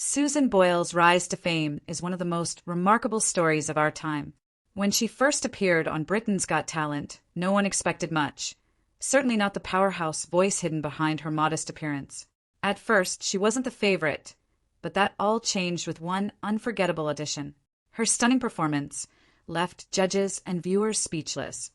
Susan Boyle's rise to fame is one of the most remarkable stories of our time. When she first appeared on Britain's Got Talent, no one expected much. Certainly not the powerhouse voice hidden behind her modest appearance. At first, she wasn't the favorite, but that all changed with one unforgettable audition. Her stunning performance left judges and viewers speechless,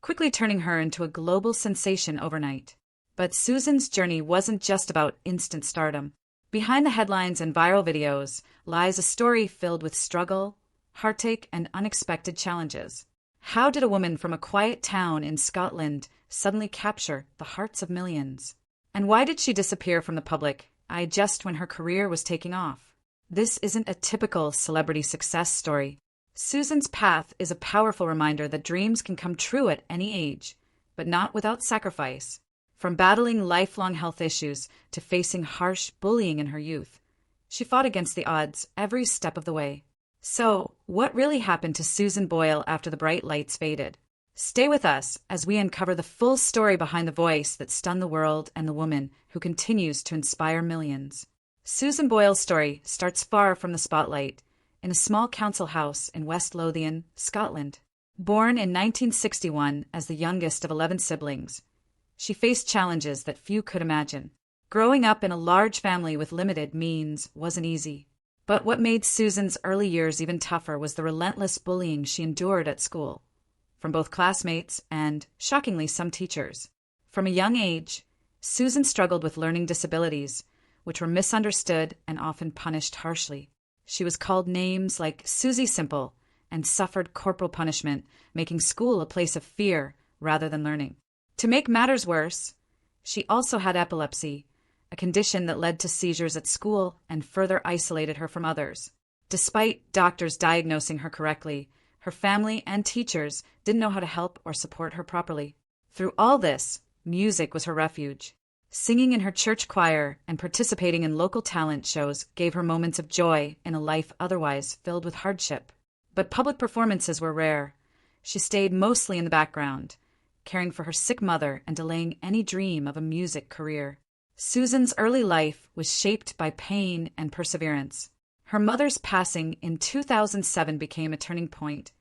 quickly turning her into a global sensation overnight. But Susan's journey wasn't just about instant stardom. Behind the headlines and viral videos lies a story filled with struggle, heartache, and unexpected challenges. How did a woman from a quiet town in Scotland suddenly capture the hearts of millions? And why did she disappear from the public eye just when her career was taking off? This isn't a typical celebrity success story. Susan's path is a powerful reminder that dreams can come true at any age, but not without sacrifice. From battling lifelong health issues to facing harsh bullying in her youth, she fought against the odds every step of the way. So, what really happened to Susan Boyle after the bright lights faded? Stay with us as we uncover the full story behind the voice that stunned the world and the woman who continues to inspire millions. Susan Boyle's story starts far from the spotlight, in a small council house in West Lothian, Scotland. Born in 1961 as the youngest of 11 siblings, she faced challenges that few could imagine. Growing up in a large family with limited means wasn't easy. But what made Susan's early years even tougher was the relentless bullying she endured at school, from both classmates and, shockingly, some teachers. From a young age, Susan struggled with learning disabilities, which were misunderstood and often punished harshly. She was called names like Susie Simple and suffered corporal punishment, making school a place of fear rather than learning. To make matters worse, she also had epilepsy, a condition that led to seizures at school and further isolated her from others. Despite doctors diagnosing her correctly, her family and teachers didn't know how to help or support her properly. Through all this, music was her refuge. Singing in her church choir and participating in local talent shows gave her moments of joy in a life otherwise filled with hardship. But public performances were rare. She stayed mostly in the background, caring for her sick mother and delaying any dream of a music career. Susan's early life was shaped by pain and perseverance. Her mother's passing in 2007 became a turning point,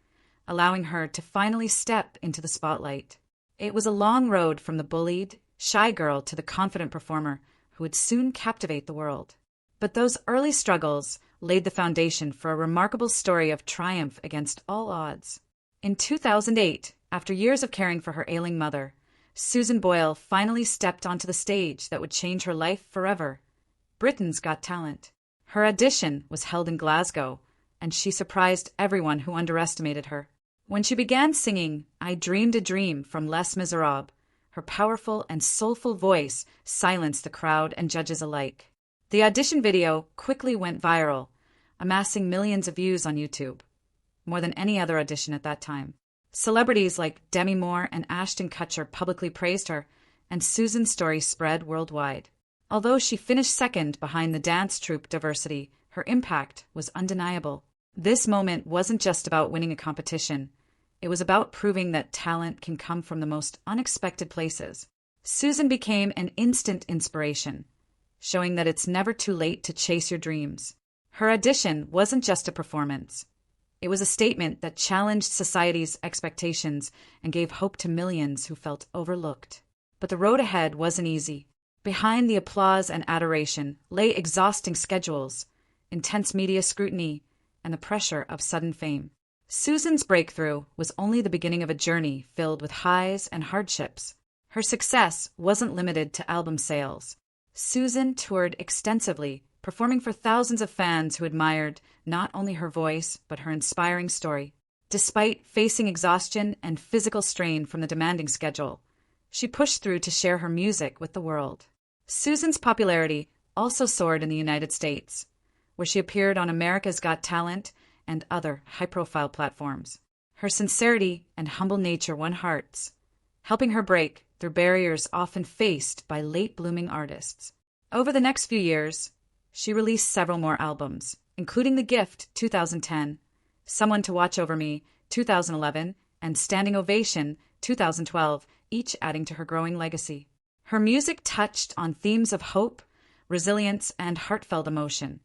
allowing her to finally step into the spotlight. It was a long road from the bullied, shy girl to the confident performer who would soon captivate the world. But those early struggles laid the foundation for a remarkable story of triumph against all odds. In 2008, after years of caring for her ailing mother, Susan Boyle finally stepped onto the stage that would change her life forever. Britain's Got Talent. Her audition was held in Glasgow, and she surprised everyone who underestimated her. When she began singing I Dreamed a Dream from Les Miserables, her powerful and soulful voice silenced the crowd and judges alike. The audition video quickly went viral, amassing millions of views on YouTube, more than any other audition at that time. Celebrities like Demi Moore and Ashton Kutcher publicly praised her, and Susan's story spread worldwide. Although she finished second behind the dance troupe Diversity, her impact was undeniable. This moment wasn't just about winning a competition. It was about proving that talent can come from the most unexpected places. Susan became an instant inspiration, showing that it's never too late to chase your dreams. Her audition wasn't just a performance. It was a statement that challenged society's expectations and gave hope to millions who felt overlooked. But the road ahead wasn't easy. Behind the applause and adoration lay exhausting schedules, intense media scrutiny, and the pressure of sudden fame. Susan's breakthrough was only the beginning of a journey filled with highs and hardships. Her success wasn't limited to album sales. Susan toured extensively, performing for thousands of fans who admired not only her voice, but her inspiring story. Despite facing exhaustion and physical strain from the demanding schedule, she pushed through to share her music with the world. Susan's popularity also soared in the United States, where she appeared on America's Got Talent and other high-profile platforms. Her sincerity and humble nature won hearts, helping her break through barriers often faced by late-blooming artists. Over the next few years, she released several more albums, including The Gift 2010, Someone to Watch Over Me 2011, and Standing Ovation 2012, each adding to her growing legacy. Her music touched on themes of hope, resilience, and heartfelt emotion,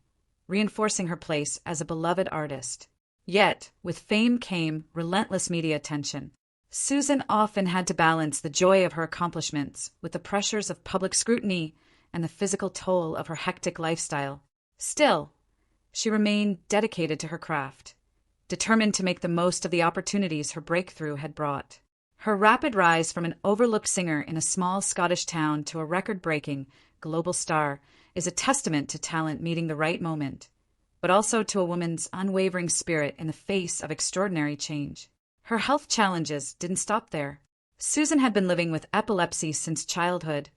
reinforcing her place as a beloved artist. Yet, with fame came relentless media attention. Susan often had to balance the joy of her accomplishments with the pressures of public scrutiny and the physical toll of her hectic lifestyle. Still, she remained dedicated to her craft, determined to make the most of the opportunities her breakthrough had brought. Her rapid rise from an overlooked singer in a small Scottish town to a record-breaking global star is a testament to talent meeting the right moment, but also to a woman's unwavering spirit in the face of extraordinary change. Her health challenges didn't stop there. Susan had been living with epilepsy since childhood,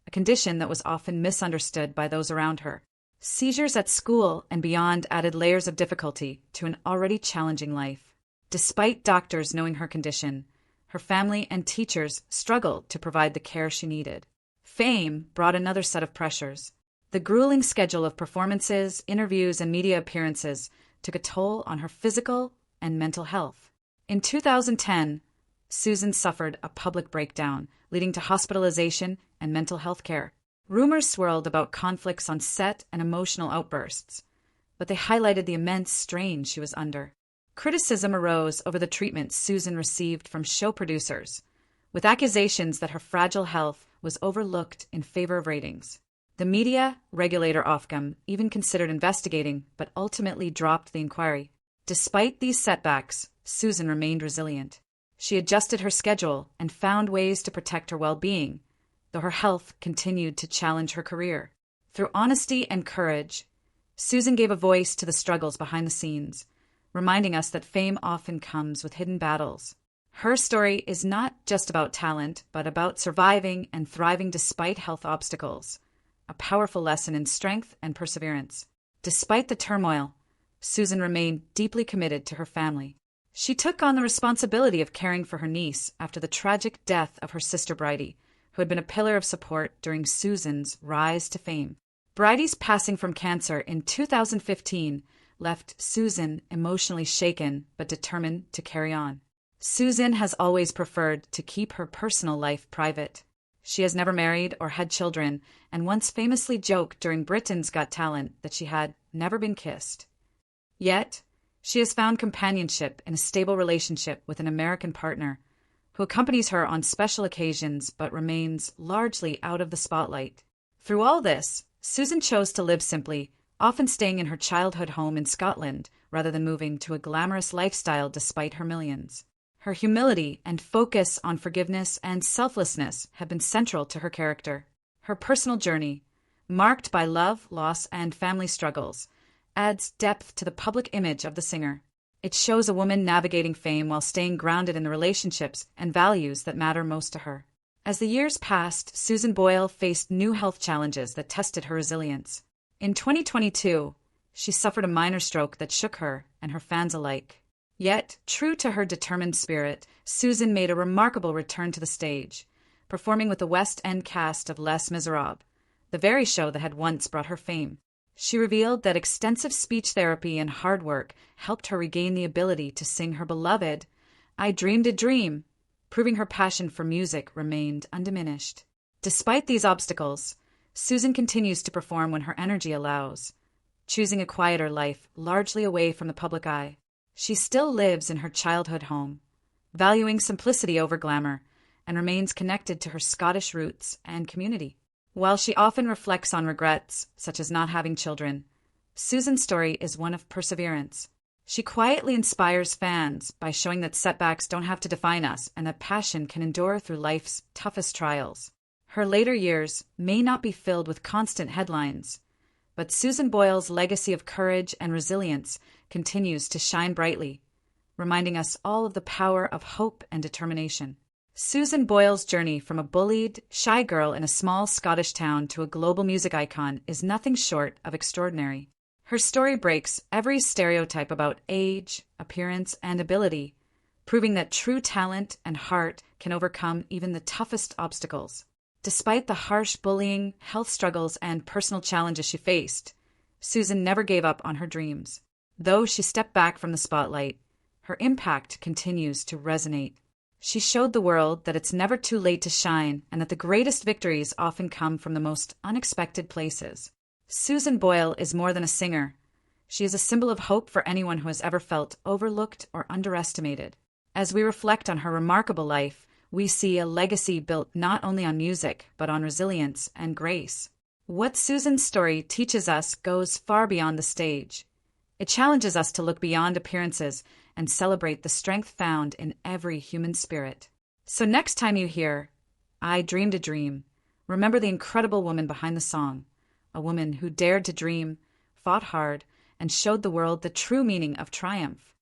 a condition that was often misunderstood by those around her. Seizures at school and beyond added layers of difficulty to an already challenging life. Despite doctors knowing her condition, her family and teachers struggled to provide the care she needed. Fame brought another set of pressures. The grueling schedule of performances, interviews, and media appearances took a toll on her physical and mental health. In 2010, Susan suffered a public breakdown, leading to hospitalization and mental health care. Rumors swirled about conflicts on set and emotional outbursts, but they highlighted the immense strain she was under. Criticism arose over the treatment Susan received from show producers, with accusations that her fragile health was overlooked in favor of ratings. The media regulator Ofcom even considered investigating, but ultimately dropped the inquiry. Despite these setbacks, Susan remained resilient. She adjusted her schedule and found ways to protect her well-being, though her health continued to challenge her career. Through honesty and courage, Susan gave a voice to the struggles behind the scenes, reminding us that fame often comes with hidden battles. Her story is not just about talent, but about surviving and thriving despite health obstacles, a powerful lesson in strength and perseverance. Despite the turmoil, Susan remained deeply committed to her family. She took on the responsibility of caring for her niece after the tragic death of her sister Bridie, who had been a pillar of support during Susan's rise to fame. Bridie's passing from cancer in 2015 left Susan emotionally shaken but determined to carry on. Susan has always preferred to keep her personal life private. She has never married or had children, and once famously joked during Britain's Got Talent that she had never been kissed. Yet, she has found companionship in a stable relationship with an American partner, who accompanies her on special occasions but remains largely out of the spotlight. Through all this, Susan chose to live simply, often staying in her childhood home in Scotland rather than moving to a glamorous lifestyle despite her millions. Her humility and focus on forgiveness and selflessness have been central to her character. Her personal journey, marked by love, loss, and family struggles, adds depth to the public image of the singer. It shows a woman navigating fame while staying grounded in the relationships and values that matter most to her. As the years passed, Susan Boyle faced new health challenges that tested her resilience. In 2022, she suffered a minor stroke that shook her and her fans alike. Yet, true to her determined spirit, Susan made a remarkable return to the stage, performing with the West End cast of Les Miserables, the very show that had once brought her fame. She revealed that extensive speech therapy and hard work helped her regain the ability to sing her beloved "I Dreamed a Dream," proving her passion for music remained undiminished. Despite these obstacles, Susan continues to perform when her energy allows, choosing a quieter life largely away from the public eye. She still lives in her childhood home, valuing simplicity over glamour, and remains connected to her Scottish roots and community. While she often reflects on regrets, such as not having children, Susan's story is one of perseverance. She quietly inspires fans by showing that setbacks don't have to define us and that passion can endure through life's toughest trials. Her later years may not be filled with constant headlines, but Susan Boyle's legacy of courage and resilience continues to shine brightly, reminding us all of the power of hope and determination. Susan Boyle's journey from a bullied, shy girl in a small Scottish town to a global music icon is nothing short of extraordinary. Her story breaks every stereotype about age, appearance, and ability, proving that true talent and heart can overcome even the toughest obstacles. Despite the harsh bullying, health struggles, and personal challenges she faced, Susan never gave up on her dreams. Though she stepped back from the spotlight, her impact continues to resonate. She showed the world that it's never too late to shine and that the greatest victories often come from the most unexpected places. Susan Boyle is more than a singer. She is a symbol of hope for anyone who has ever felt overlooked or underestimated. As we reflect on her remarkable life, we see a legacy built not only on music, but on resilience and grace. What Susan's story teaches us goes far beyond the stage. It challenges us to look beyond appearances and celebrate the strength found in every human spirit. So next time you hear, "I dreamed a dream," remember the incredible woman behind the song, a woman who dared to dream, fought hard, and showed the world the true meaning of triumph.